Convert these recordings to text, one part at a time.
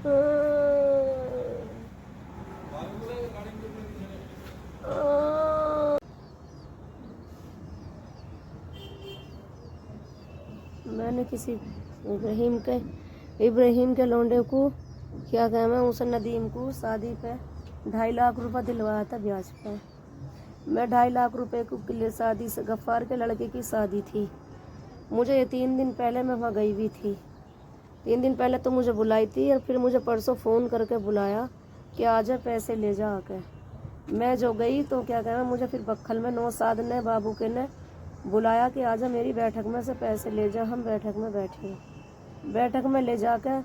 मैंने किसी इब्राहिम के लौंडे को क्या कहा, मैं उस नदीम को शादी पे 2.5 लाख रुपए दिलवाया था ब्याज पे। मैं 2.5 लाख रुपए के लिए शादी से गफ्फार के लड़के की शादी थी। मुझे ये 3 दिन पहले मैं वहाँ गई हुई थी। 3 दिन पहले तो मुझे बुलाई थी और फिर मुझे परसों फ़ोन करके बुलाया कि आजा पैसे ले जा आके। मैं जो गई तो क्या कहना, मुझे फिर बक्खल में नौसाद ने बाबू के ने बुलाया कि आजा मेरी बैठक में से पैसे ले जा। हम बैठक में बैठे, बैठक में ले जाकर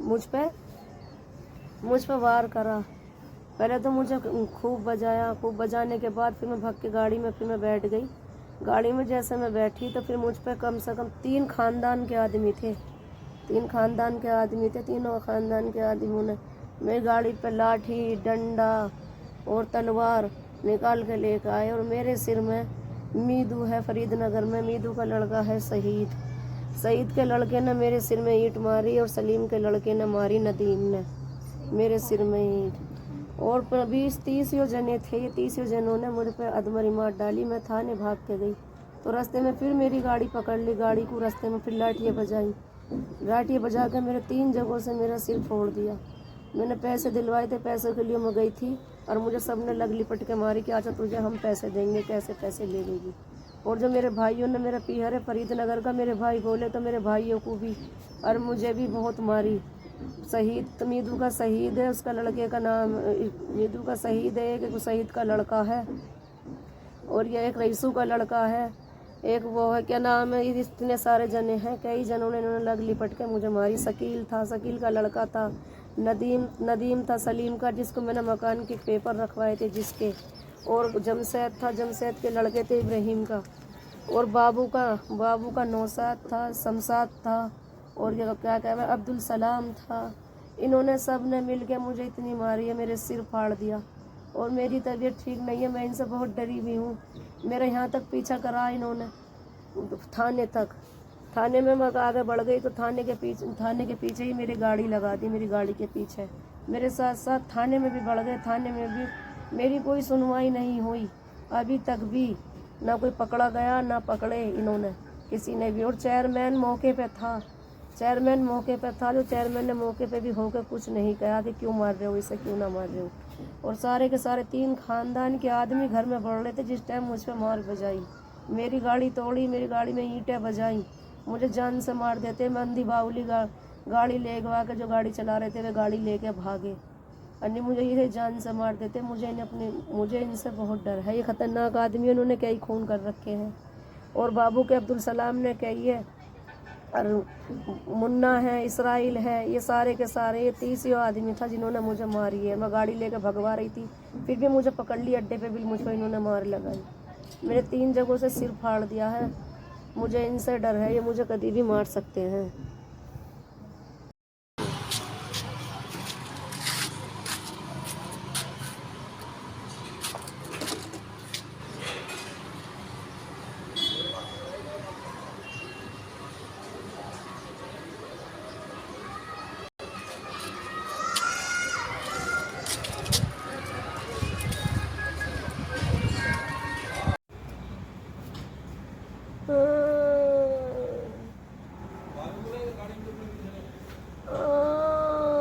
मुझ पे वार करा। पहले तो मुझे खूब बजाया, खूब बजाने के बाद फिर मैं भाग के गाड़ी में फिर मैं बैठ गई। गाड़ी में जैसे मैं बैठी तो फिर मुझ पे कम से कम 3 खानदान के आदमी थे। 3 खानदान के आदमी थे। तीनों खानदान के आदमियों ने मेरी गाड़ी पे लाठी, डंडा और तलवार निकाल के लेकर आए और मेरे सिर में मीदू है फरीदनगर में, मीदू का लड़का है शहीद के लड़के ने मेरे सिर में ईंट मारी और सलीम के लड़के ने मारी नदीम ने मेरे सिर में ईंट। और 20-30 जने थे। ये 30 जनों ने मुझ पर अधमरी मार डाली। मैं थाने भाग के गई तो रास्ते में फिर मेरी गाड़ी पकड़ ली। गाड़ी को रास्ते में फिर लाठियाँ बजा के मेरे 3 जगहों से मेरा सिर फोड़ दिया। मैंने पैसे दिलवाए थे, पैसों के लिए मैं गई थी और मुझे सबने लग लिपट के मारी कि अच्छा तुझे हम पैसे देंगे, कैसे पैसे ले लेगी। और जो मेरे भाइयों ने, मेरा पीहर है फरीदनगर का, मेरे भाई बोले तो मेरे भाइयों को भी और मुझे भी बहुत मारी। शहीद मीदू का शहीद है, उसका लड़के का नाम मीदू का शहीद है, एक शहीद का लड़का है और ये एक रईसू का लड़का है, एक वो है क्या नाम है, इतने सारे जने हैं। कई जनों ने इन्होंने लग लिपट के मुझे मारी। शकील था, शकील का लड़का था, नदीम था सलीम का, जिसको मैंने मकान के पेपर रखवाए थे जिसके, और जमशेद था, जमशेद के लड़के थे इब्राहिम का, और बाबू का नौसाद था, शमशाद था, और ये क्या कहना है अब्दुल सलाम था। इन्होंने सब ने मिल के मुझे इतनी मारी है, मेरे सिर फाड़ दिया और मेरी तबीयत ठीक नहीं है। मैं इनसे बहुत डरी हुई हूँ। मेरा यहाँ तक पीछा करा इन्होंने, थाने तक। थाने में मैं आगे बढ़ गई तो थाने के पीछे ही मेरी गाड़ी लगा दी। मेरी गाड़ी के पीछे मेरे साथ साथ थाने में भी बढ़ गए। थाने में भी मेरी कोई सुनवाई नहीं हुई अभी तक भी, ना कोई पकड़ा गया ना पकड़े इन्होंने किसी ने भी। और चेयरमैन मौके पे था, जो चेयरमैन ने मौके पे भी होकर कुछ नहीं कहा कि क्यों मार रहे हो, इसे क्यों ना मार रहे हो। और सारे के सारे 3 खानदान के आदमी घर में बढ़ रहे थे जिस टाइम मुझ पर मार बजाई। मेरी गाड़ी तोड़ी, मेरी गाड़ी में ईंटें बजाई, मुझे जान से मार देते। मैं अंधी बाउली गाड़ी ले गवा के, जो गाड़ी चला रहे थे वे गाड़ी लेके भागे, अन्य मुझे ये जान से मार देते। मुझे इनसे बहुत डर है। ये खतरनाक आदमी, उन्होंने कई खून कर रखे हैं। और बाबू के अब्दुल सलाम ने कही है, और मुन्ना है, इसराइल है, ये सारे के सारे, ये 30 आदमी था जिन्होंने मुझे मारी है। मैं गाड़ी लेकर भगवा रही थी, फिर भी मुझे पकड़ ली अड्डे पे भी, मुझको इन्होंने मार लगाई। मेरे 3 जगहों से सिर फाड़ दिया है। मुझे इनसे डर है, ये मुझे कभी भी मार सकते हैं।